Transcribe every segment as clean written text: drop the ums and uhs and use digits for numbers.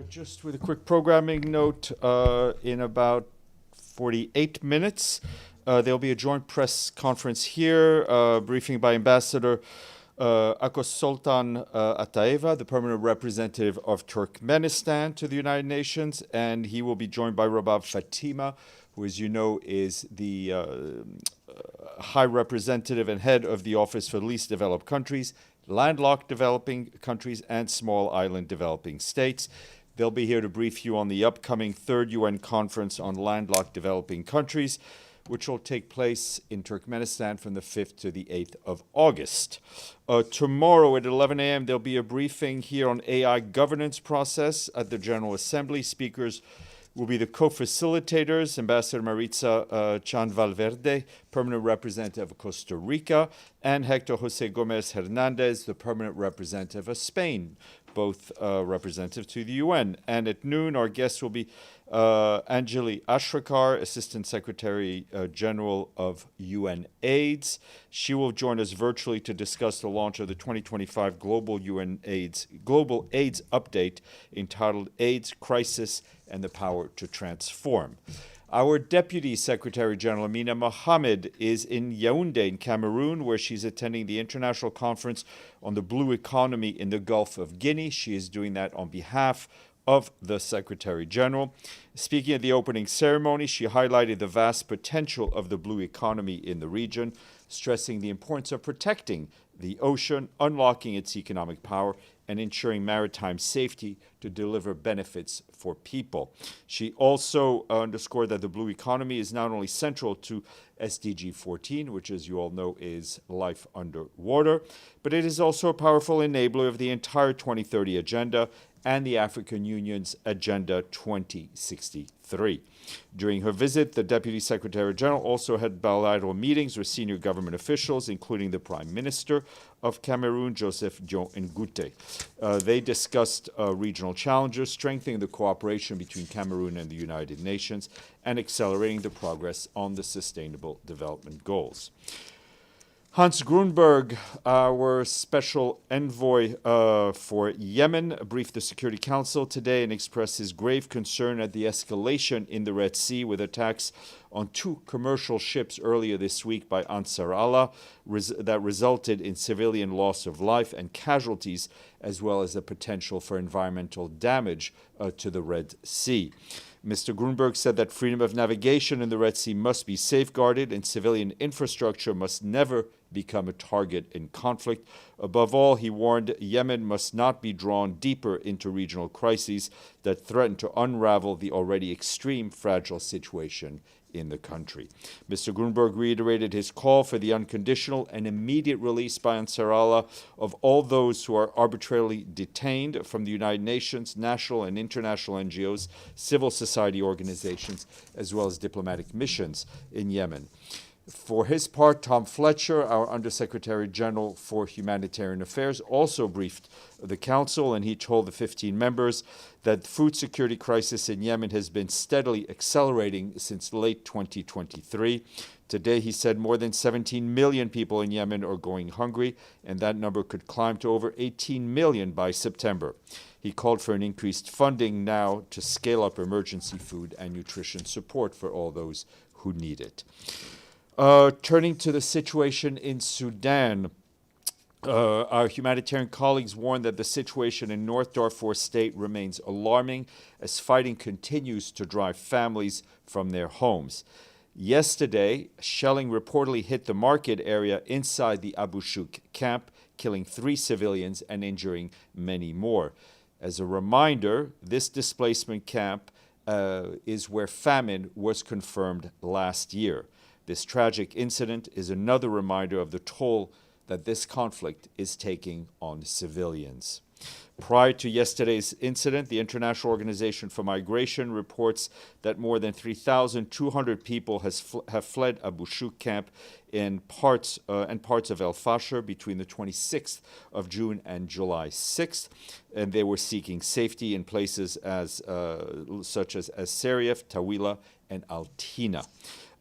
Just with a quick programming note, in about 48 minutes, there'll be a joint press conference here, briefing by Ambassador Akos Sultan Ataeva, the permanent representative of Turkmenistan to the United Nations, and he will be joined by Rabab Fatima, who, as you know, is the High Representative and head of the Office for Least Developed Countries, landlocked developing countries, and small island developing states. They'll be here to brief you on the upcoming third UN conference on landlocked developing countries, which will take place in Turkmenistan from the 5th to the 8th of August. Tomorrow at 11 a.m., there'll be a briefing here on AI governance process at the General Assembly. Speakers will be the co-facilitators, Ambassador Maritza Chan Valverde, permanent representative of Costa Rica, and Hector Jose Gomez Hernandez, the permanent representative of Spain, both representative to the UN. And at noon, our guests will be Anjali Ashrakar, Assistant Secretary General of UN AIDS. She will join us virtually to discuss the launch of the 2025 Global AIDS Update entitled AIDS Crisis and the Power to Transform. Our Deputy Secretary General Amina Mohammed is in Yaoundé in Cameroon, where she's attending the International Conference on the Blue Economy in the Gulf of Guinea. She is doing that on behalf of the Secretary General. Speaking at the opening ceremony, she highlighted the vast potential of the blue economy in the region, stressing the importance of protecting the ocean, unlocking its economic power, and ensuring maritime safety to deliver benefits for people. She also underscored that the blue economy is not only central to SDG 14, which, as you all know, is life underwater, but it is also a powerful enabler of the entire 2030 agenda and the African Union's Agenda 2063. During her visit, the Deputy Secretary General also had bilateral meetings with senior government officials, including the Prime Minister of Cameroon, Joseph Dion Ngute. They discussed regional challenges, strengthening the cooperation between Cameroon and the United Nations, and accelerating the progress on the Sustainable Development Goals. Hans Grunberg, our special envoy for Yemen, briefed the Security Council today and expressed his grave concern at the escalation in the Red Sea with attacks on two commercial ships earlier this week by Ansar Allah that resulted in civilian loss of life and casualties, as well as the potential for environmental damage to the Red Sea. Mr. Grunberg said that freedom of navigation in the Red Sea must be safeguarded and civilian infrastructure must never become a target in conflict. Above all, he warned Yemen must not be drawn deeper into regional crises that threaten to unravel the already extreme fragile situation in the country. Mr. Grunberg reiterated his call for the unconditional and immediate release by Ansar Allah of all those who are arbitrarily detained from the United Nations, national and international NGOs, civil society organizations, as well as diplomatic missions in Yemen. For his part, Tom Fletcher, our Undersecretary General for Humanitarian Affairs, also briefed the Council, and he told the 15 members that the food security crisis in Yemen has been steadily accelerating since late 2023. Today, he said more than 17 million people in Yemen are going hungry, and that number could climb to over 18 million by September. He called for an increased funding now to scale up emergency food and nutrition support for all those who need it. Turning to the situation in Sudan, our humanitarian colleagues warned that the situation in North Darfur state remains alarming as fighting continues to drive families from their homes. Yesterday, shelling reportedly hit the market area inside the Abu Shuk camp, killing 3 civilians and injuring many more. As a reminder, this displacement camp is where famine was confirmed last year. This tragic incident is another reminder of the toll that this conflict is taking on civilians. Prior to yesterday's incident, the International Organization for Migration reports that more than 3,200 people have fled Abu Shuk camp in parts of El Fasher between the 26th of June and July 6th, and they were seeking safety in places such as Serif, Tawila, and Altina.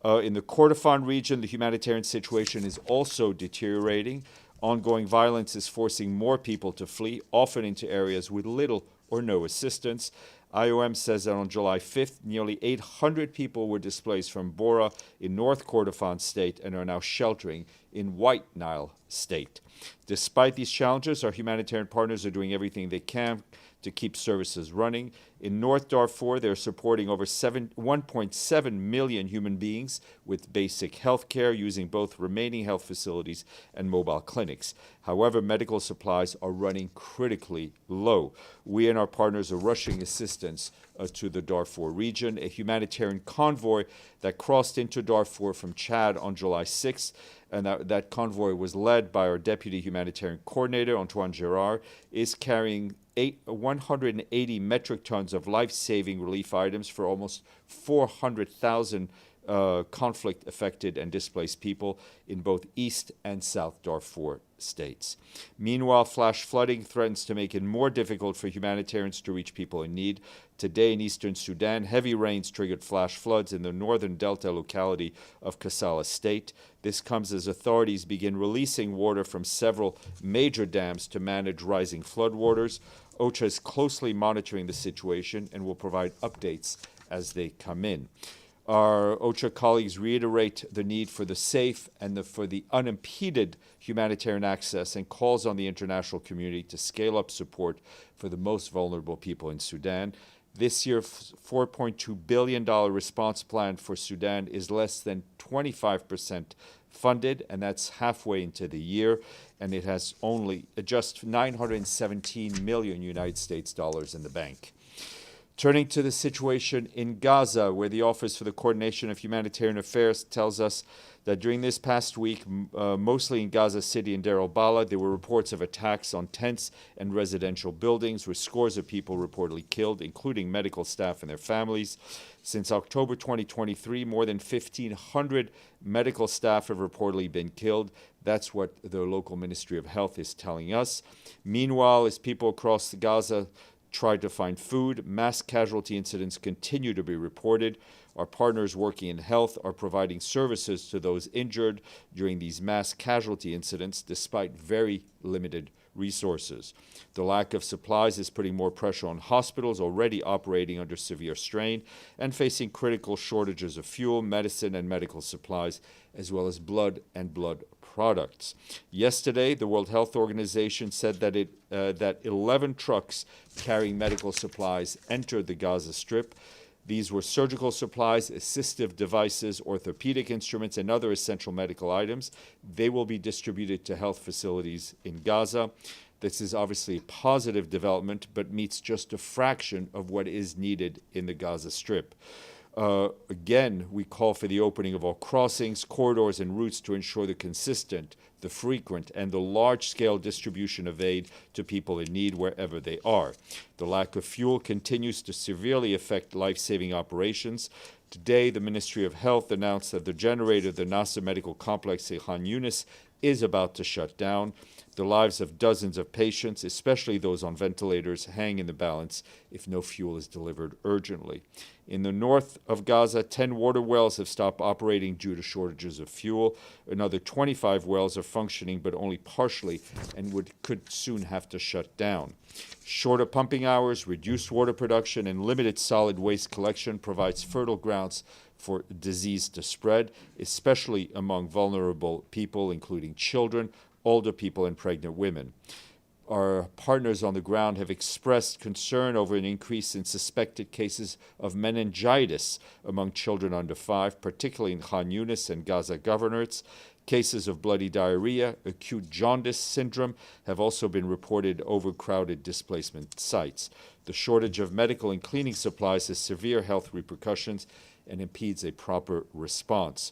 In the Kordofan region, the humanitarian situation is also deteriorating. Ongoing violence is forcing more people to flee, often into areas with little or no assistance. IOM says that on July 5th, nearly 800 people were displaced from Bora in North Kordofan state and are now sheltering in White Nile state. Despite these challenges, our humanitarian partners are doing everything they can to keep services running. In North Darfur, they're supporting over 1.7 million human beings with basic health care using both remaining health facilities and mobile clinics. However, medical supplies are running critically low. We and our partners are rushing assistance to the Darfur region. A humanitarian convoy that crossed into Darfur from Chad on July 6th, and that convoy was led by our Deputy Humanitarian Coordinator, Antoine Gerard, is carrying 180 metric tons of life-saving relief items for almost 400,000 conflict-affected and displaced people in both East and South Darfur states. Meanwhile, flash flooding threatens to make it more difficult for humanitarians to reach people in need. Today in eastern Sudan, heavy rains triggered flash floods in the northern delta locality of Kassala State. This comes as authorities begin releasing water from several major dams to manage rising floodwaters. OCHA is closely monitoring the situation and will provide updates as they come in. Our OCHA colleagues reiterate the need for the safe and for the unimpeded humanitarian access and calls on the international community to scale up support for the most vulnerable people in Sudan. This year's $4.2 billion response plan for Sudan is less than 25% funded, and that's halfway into the year, and it has only just 917 million United States dollars in the bank. Turning to the situation in Gaza, where the Office for the Coordination of Humanitarian Affairs tells us that during this past week, mostly in Gaza City and Deir al-Balah, there were reports of attacks on tents and residential buildings, with scores of people reportedly killed, including medical staff and their families. Since October 2023, more than 1,500 medical staff have reportedly been killed. That's what the local Ministry of Health is telling us. Meanwhile, as people across Gaza try to find food, mass casualty incidents continue to be reported. Our partners working in health are providing services to those injured during these mass casualty incidents despite very limited resources. The lack of supplies is putting more pressure on hospitals already operating under severe strain and facing critical shortages of fuel, medicine, and medical supplies, as well as blood and blood products. Yesterday, the World Health Organization said that 11 trucks carrying medical supplies entered the Gaza Strip. These were surgical supplies, assistive devices, orthopedic instruments, and other essential medical items. They will be distributed to health facilities in Gaza. This is obviously a positive development, but meets just a fraction of what is needed in the Gaza Strip. Again, we call for the opening of all crossings, corridors, and routes to ensure the consistent, the frequent, and the large-scale distribution of aid to people in need wherever they are. The lack of fuel continues to severely affect life-saving operations. Today, the Ministry of Health announced that the generator of the Nasser Medical Complex in Khan Yunis is about to shut down. The lives of dozens of patients, especially those on ventilators, hang in the balance if no fuel is delivered urgently. In the north of Gaza, 10 water wells have stopped operating due to shortages of fuel. Another 25 wells are functioning, but only partially, and could soon have to shut down. Shorter pumping hours, reduced water production, and limited solid waste collection provides fertile grounds for disease to spread, especially among vulnerable people, including children, older people, and pregnant women. Our partners on the ground have expressed concern over an increase in suspected cases of meningitis among children under 5, particularly in Khan Yunis and Gaza governorates. Cases of bloody diarrhea, acute jaundice syndrome have also been reported at overcrowded displacement sites. The shortage of medical and cleaning supplies has severe health repercussions and impedes a proper response.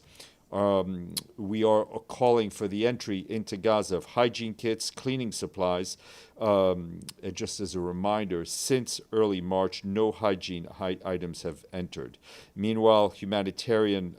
We are calling for the entry into Gaza of hygiene kits, cleaning supplies. And just as a reminder, since early March, no hygiene items have entered. Meanwhile, humanitarian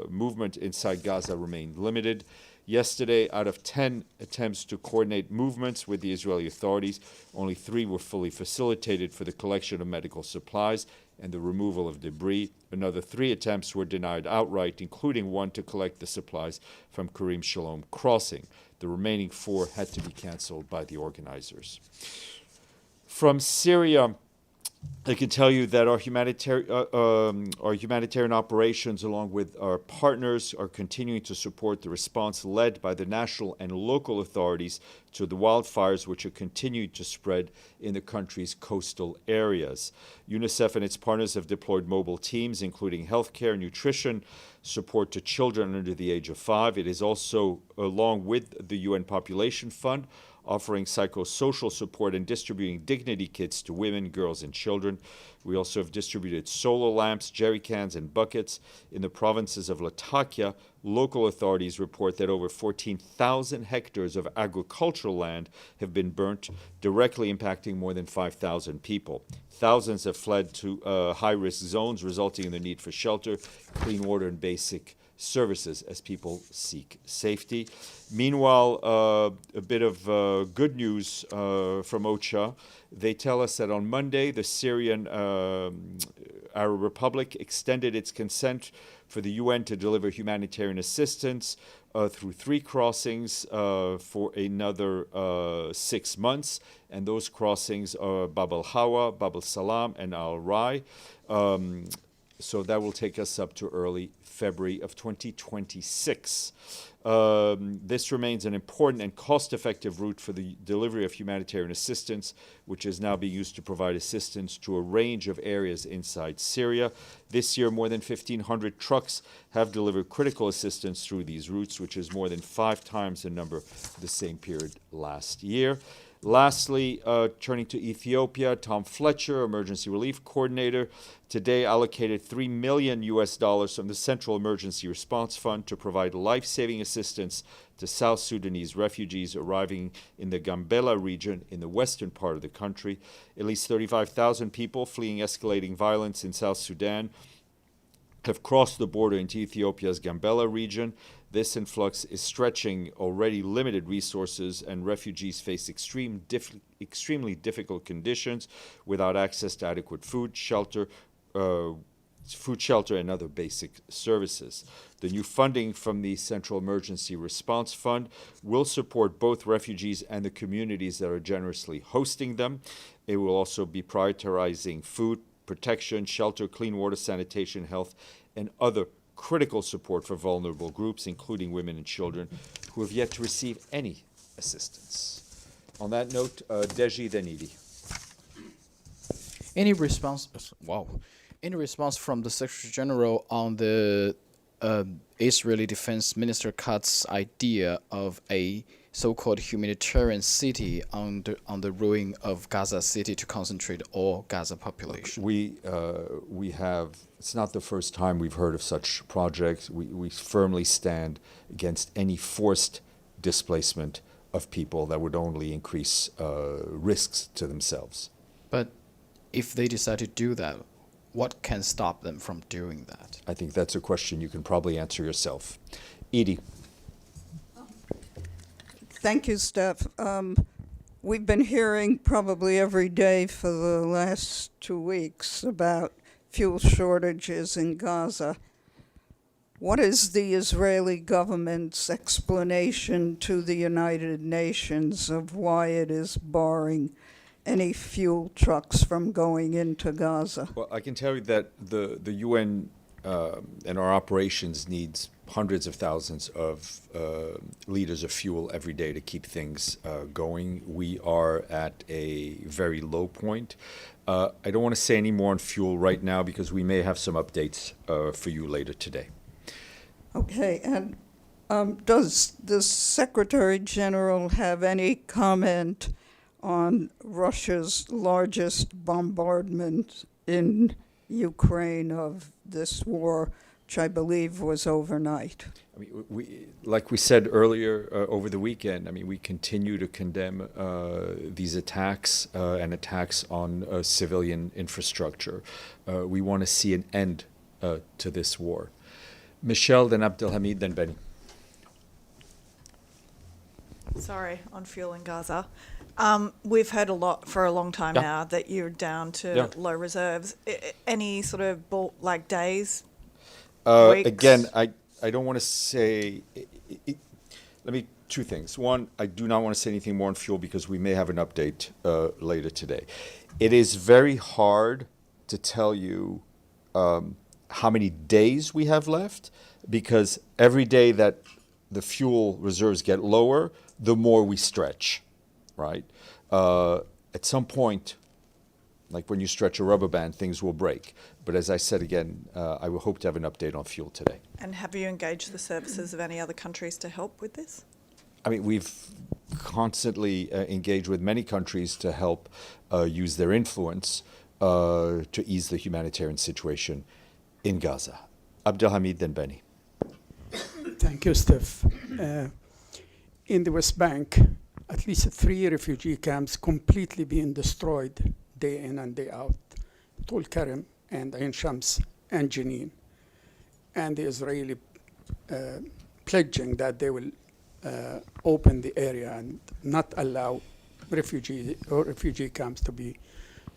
movement inside Gaza remained limited. Yesterday, out of 10 attempts to coordinate movements with the Israeli authorities, only 3 were fully facilitated for the collection of medical supplies and the removal of debris. Another 3 attempts were denied outright, including one to collect the supplies from Karim Shalom crossing. The remaining 4 had to be canceled by the organizers. From Syria, I can tell you that our humanitarian operations, along with our partners, are continuing to support the response led by the national and local authorities to the wildfires, which are continuing to spread in the country's coastal areas. UNICEF and its partners have deployed mobile teams, including healthcare, nutrition, support to children under the age of 5. It is also, along with the UN Population Fund, offering psychosocial support and distributing dignity kits to women, girls, and children. We also have distributed solar lamps, jerry cans, and buckets. In the provinces of Latakia, local authorities report that over 14,000 hectares of agricultural land have been burnt, directly impacting more than 5,000 people. Thousands have fled to high-risk zones, resulting in the need for shelter, clean water, and basic services as people seek safety. Meanwhile, a bit of good news from OCHA. They tell us that on Monday, the Syrian Arab Republic extended its consent for the UN to deliver humanitarian assistance through 3 crossings for another 6 months. And those crossings are Bab al-Hawa, Bab al-Salam, and Al-Rai. So that will take us up to early February of 2026. This remains an important and cost-effective route for the delivery of humanitarian assistance, which is now being used to provide assistance to a range of areas inside Syria. This year, more than 1,500 trucks have delivered critical assistance through these routes, which is more than 5 times the number the same period last year. Lastly, turning to Ethiopia, Tom Fletcher, Emergency Relief Coordinator, today allocated $3 million from the Central Emergency Response Fund to provide life-saving assistance to South Sudanese refugees arriving in the Gambela region in the western part of the country. At least 35,000 people fleeing escalating violence in South Sudan have crossed the border into Ethiopia's Gambela region. This influx is stretching already limited resources, and refugees face extremely difficult conditions without access to adequate food, shelter, and other basic services. The new funding from the Central Emergency Response Fund will support both refugees and the communities that are generously hosting them. It will also be prioritizing food, protection, shelter, clean water, sanitation, health, and other critical support for vulnerable groups, including women and children, who have yet to receive any assistance. On that note, Deji, then Edie. Any response? Wow. Any response from the Secretary General on the Israeli Defense Minister Katz's idea of a so-called humanitarian city on the ruin of Gaza City to concentrate all Gaza population? We have. It's not the first time we've heard of such projects. We firmly stand against any forced displacement of people that would only increase risks to themselves. But if they decide to do that, what can stop them from doing that? I think that's a question you can probably answer yourself. Edie. Thank you, Steph. We've been hearing probably every day for the last 2 weeks about fuel shortages in Gaza. What is the Israeli government's explanation to the United Nations of why it is barring any fuel trucks from going into Gaza? Well, I can tell you that the UN and our operations needs hundreds of thousands of liters of fuel every day to keep things going. We are at a very low point. I don't want to say any more on fuel right now because we may have some updates for you later today. Okay, and does the Secretary General have any comment on Russia's largest bombardment in Ukraine of this war, which I believe was overnight? I mean, like we said earlier over the weekend, I mean, we continue to condemn these attacks and attacks on civilian infrastructure. We want to see an end to this war. Michelle, then Abdelhamid, then Benny. Sorry, on fuel in Gaza. We've heard a lot for a long time now that you're down to low reserves. Any sort of days? Weeks? Again, I don't want to say. Let me two things. One, I do not want to say anything more on fuel because we may have an update later today. It is very hard to tell you how many days we have left, because every day that the fuel reserves get lower, the more we stretch, right? At some point, like when you stretch a rubber band, things will break. But as I said again, I will hope to have an update on fuel today. And have you engaged the services of any other countries to help with this? I mean, we've constantly engaged with many countries to help use their influence to ease the humanitarian situation in Gaza. Abdelhamid, then Benny. Thank you, Steph. In the West Bank, at least 3 refugee camps completely being destroyed day in and day out. Tul Karim and Ain Shams and Jenin. And the Israeli pledging that they will open the area and not allow refugee camps to be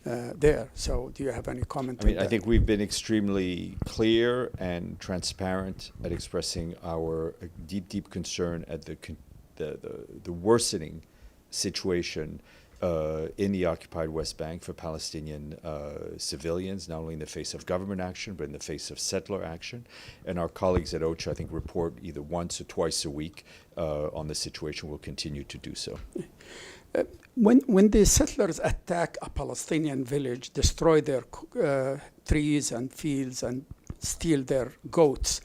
there. So do you have any comment on that? I think we've been extremely clear and transparent at expressing our deep concern at the worsening situation in the occupied West Bank for Palestinian civilians, not only in the face of government action, but in the face of settler action. And our colleagues at OCHA, I think, report either once or twice a week on the situation. We'll continue to do so. When the settlers attack a Palestinian village, destroy their trees and fields and steal their goats,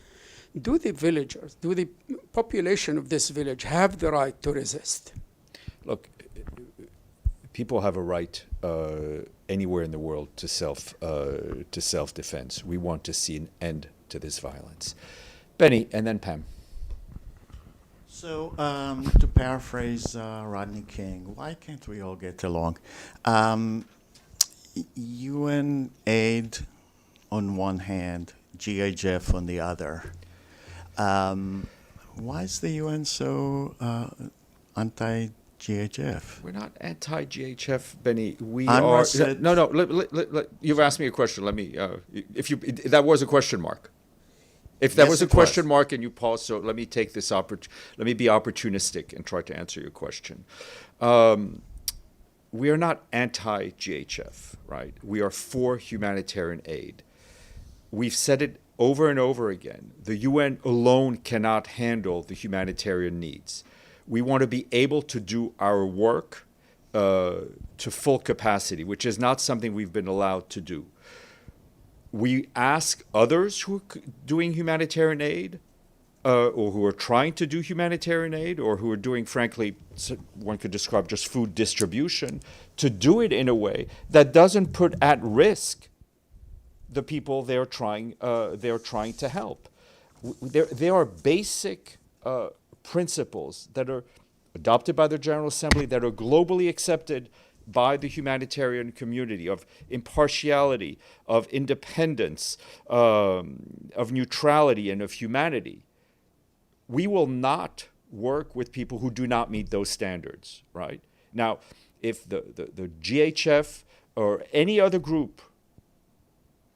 do the villagers, do the population of this village have the right to resist? Look, people have a right anywhere in the world to self-defense. We want to see an end to this violence. Benny, and then Pam. So, to paraphrase Rodney King, why can't we all get along? UN aid on one hand, GHF on the other. Why is the UN so anti-GHF? We're not anti-GHF, Benny. We Anwar are. said- No. You've asked me a question. Let me. That was a question mark. If that Yes, was a it question was. mark and you paused, so let me take this let me be opportunistic and try to answer your question. We are not anti-GHF, right? We are for humanitarian aid. We've said it over and over again. The UN alone cannot handle the humanitarian needs. We want to be able to do our work to full capacity, which is not something we've been allowed to do. We ask others who are doing humanitarian aid or who are trying to do humanitarian aid or who are doing, frankly, one could describe just food distribution, to do it in a way that doesn't put at risk the people they're trying to help. There are basic principles that are adopted by the General Assembly that are globally accepted by the humanitarian community, of impartiality, of independence, of neutrality, and of humanity. We will not work with people who do not meet those standards, right? Now, if the GHF or any other group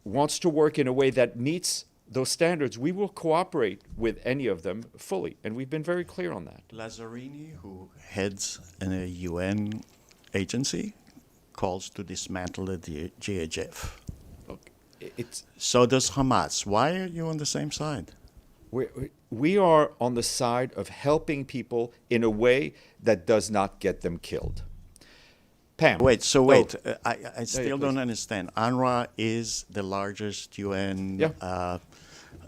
wants to work in a way that meets those standards, we will cooperate with any of them fully, and we've been very clear on that. Lazzarini, who heads a UN agency, calls to dismantle the GHF. Look, So does Hamas. Why are you on the same side? we are on the side of helping people in a way that does not get them killed. Pam. Wait, I still please. don't understand. UNRWA is the largest UN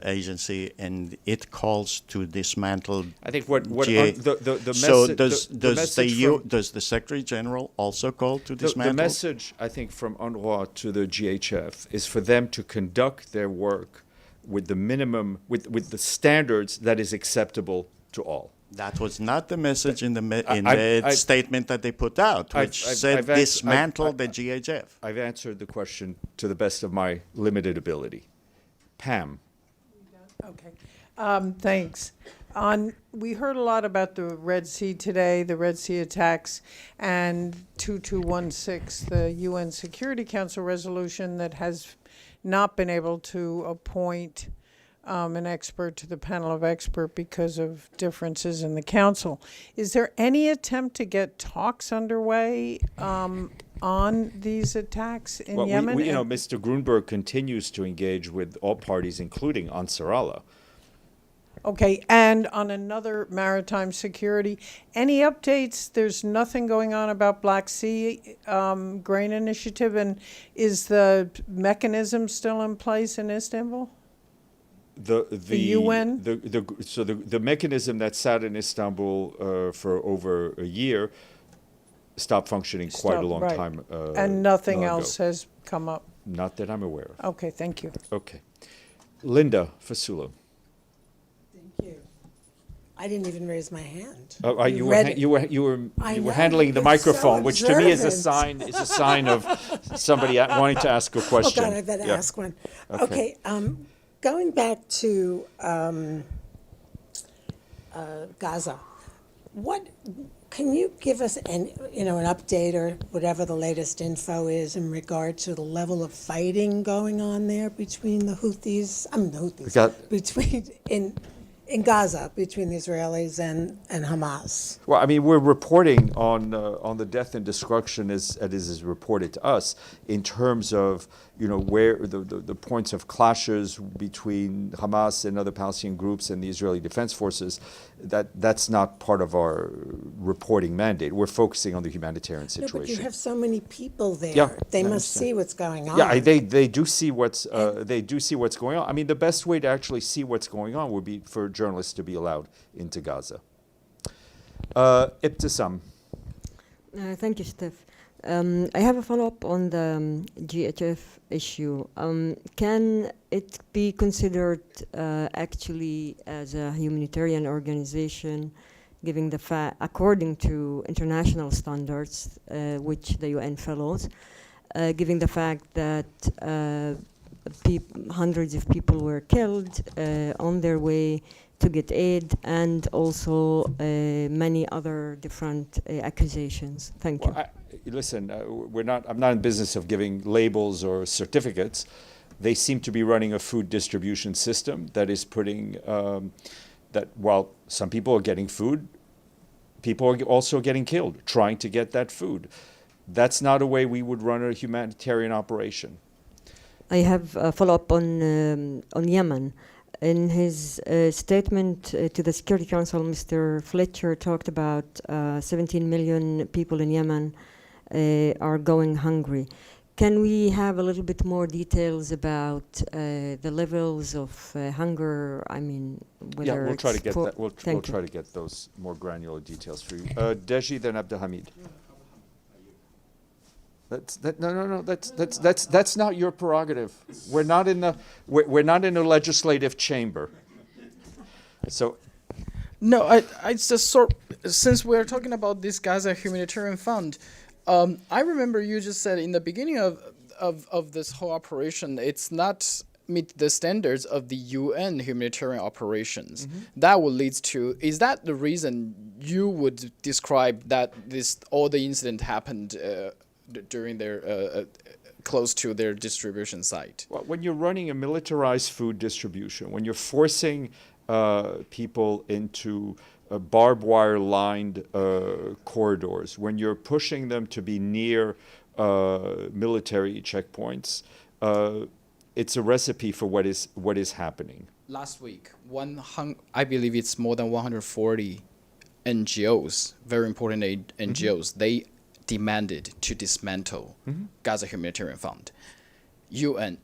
agency, and it calls to dismantle. I think what the so message does the Secretary General also call to dismantle? The message, I think, from UNRWA to the GHF is for them to conduct their work with the minimum, with the standards that is acceptable to all. That was not the message in the statement that they put out, which said dismantle the GHF. I've answered the question to the best of my limited ability. Pam. Okay. Thanks. We heard a lot about the Red Sea today, the Red Sea attacks, and 2216, the UN Security Council resolution that has not been able to appoint an expert to the panel of expert because of differences in the council. Is there any attempt to get talks underway on these attacks in Yemen? Mr. Grunberg continues to engage with all parties, including Ansar Allah. Okay, and on another maritime security, any updates? There's nothing going on about Black Sea grain initiative, and is the mechanism still in place in Istanbul? The UN? The mechanism that sat in Istanbul for over a year stopped functioning quite a long time. And nothing else has come up? Not that I'm aware of. Okay, thank you. Okay. Linda Fasula. I didn't even raise my hand. You were handling the microphone, so which to me is a observant. sign of somebody wanting to ask a question. Oh God, I better ask one. Okay, going back to Gaza, what can you give us an update or whatever the latest info is in regard to the level of fighting going on there between the Houthis? In Gaza, between the Israelis and Hamas. Well, I mean, we're reporting on the death and destruction as it is reported to us in terms of where the points of clashes between Hamas and other Palestinian groups and the Israeli Defense Forces. That's not part of our reporting mandate. We're focusing on the humanitarian situation. No, but you have so many people there. Yeah, they must see what's going on. Yeah, they do see what's going on. I mean, the best way to actually see what's going on would be for journalists to be allowed into Gaza. Ibtisam. Thank you, Steph. I have a follow-up on the GHF issue. Can it be considered actually as a humanitarian organization, giving the according to international standards, which the UN follows, given the fact that hundreds of people were killed on their way to get aid, and also many other different accusations? Thank you. Listen, I'm not in business of giving labels or certificates. They seem to be running a food distribution system that is putting that while some people are getting food, people are also getting killed trying to get that food. That's not a way we would run a humanitarian operation. I have a follow-up on Yemen. In his statement to the Security Council, Mr. Fletcher talked about 17 million people in Yemen are going hungry. Can we have a little bit more details about the levels of hunger? I mean, whether we'll try to get that. We'll try you. to get those more granular details for you. Deji, then Abdelhamid. That's not your prerogative. We're not in the legislative chamber. So. No, I just since we're talking about this Gaza Humanitarian Fund, I remember you just said in the beginning of this whole operation, it's not meet the standards of the UN humanitarian operations. Mm-hmm. That would lead to, is that the reason you would describe that all the incident happened during their close to their distribution site? Well, when you're running a militarized food distribution, when you're forcing people into barbed wire lined corridors, when you're pushing them to be near military checkpoints, it's a recipe for what is happening. Last week, I believe it's more than 140 NGOs, very important NGOs, mm-hmm. they demanded to dismantle mm-hmm. Gaza Humanitarian Fund. UN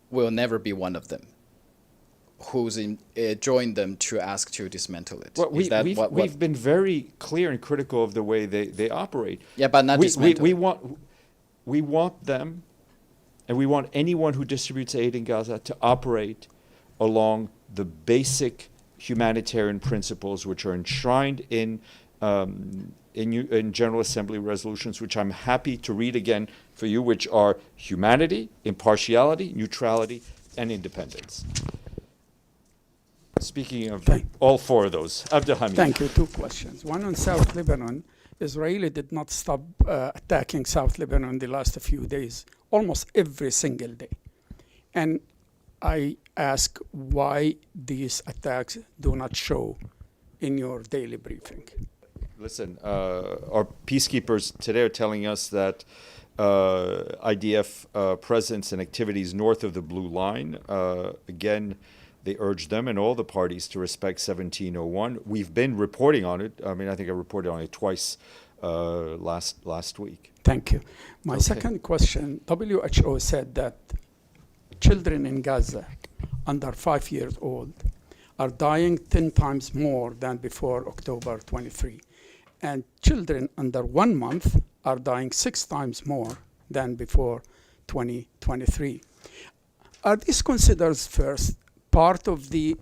will never be one of them who's joined them to ask to dismantle it. Well, we've been very clear and critical of the way they operate. Yeah, but not dismantle. We want them, and we want anyone who distributes aid in Gaza to operate along the basic humanitarian principles which are enshrined in General Assembly resolutions, which I'm happy to read again for you, which are humanity, impartiality, neutrality, and independence. Speaking of all four of those, Abdelhamid. Thank you. Two questions. One on South Lebanon. Israeli did not stop attacking South Lebanon the last few days, almost every single day. And I ask why these attacks do not show in your daily briefing. Listen, our peacekeepers today are telling us that IDF presence and activities north of the Blue Line, again, they urge them and all the parties to respect 1701. We've been reporting on it. I mean, I think I reported on it twice last week. Thank you. My second question, WHO said that children in Gaza under 5 years old are dying 10 times more than before October 23. And children under 1 month are dying 6 times more than before 2023. Are these considered first part of the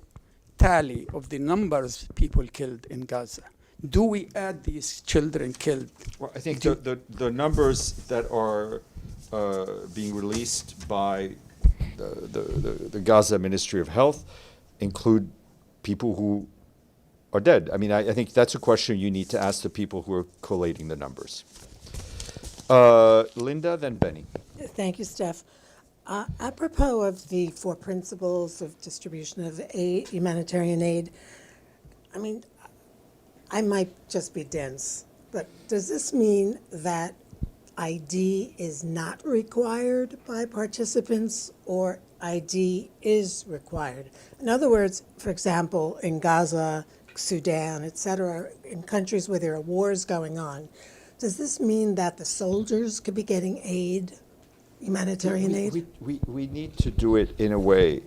tally of the numbers people killed in Gaza? Do we add these children killed? Well, I think the numbers that are being released by the Gaza Ministry of Health include people who are dead. I mean, I think that's a question you need to ask the people who are collating the numbers. Linda, then Benny. Thank you, Steph. Apropos of the 4 principles of distribution of aid, humanitarian aid, I mean, I might just be dense, but does this mean that ID is not required by participants or ID is required? In other words, for example, in Gaza, Sudan, et cetera, in countries where there are wars going on, does this mean that the soldiers could be getting aid, humanitarian aid? We need to do it in a way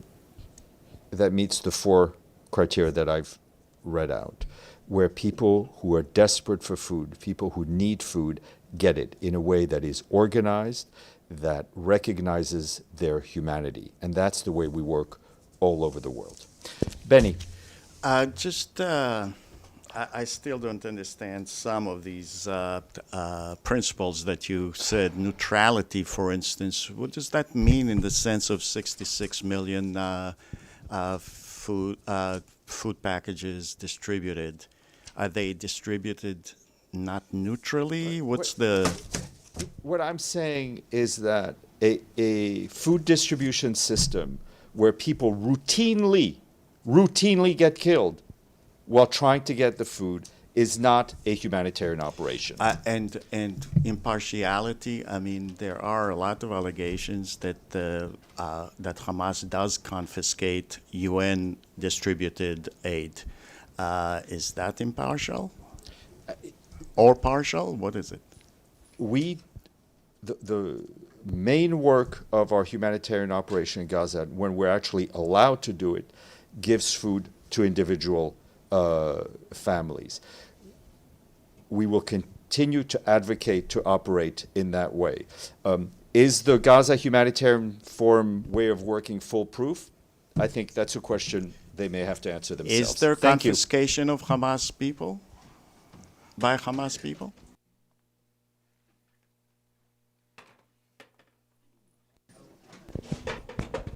that meets the 4 criteria that I've read out, where people who are desperate for food, people who need food, get it in a way that is organized, that recognizes their humanity. And that's the way we work all over the world. Benny. I still don't understand some of these principles that you said. Neutrality, for instance, what does that mean in the sense of 66 million food packages distributed? Are they distributed not neutrally? What I'm saying is that a food distribution system where people routinely get killed while trying to get the food is not a humanitarian operation. And impartiality. I mean, there are a lot of allegations that that Hamas does confiscate UN distributed aid. Is that impartial or partial? What is it? The main work of our humanitarian operation in Gaza, when we're actually allowed to do it, gives food to individual families. We will continue to advocate to operate in that way. Is the Gaza Humanitarian Forum way of working foolproof? I think that's a question they may have to answer themselves. Is there confiscation of Hamas people by Hamas people?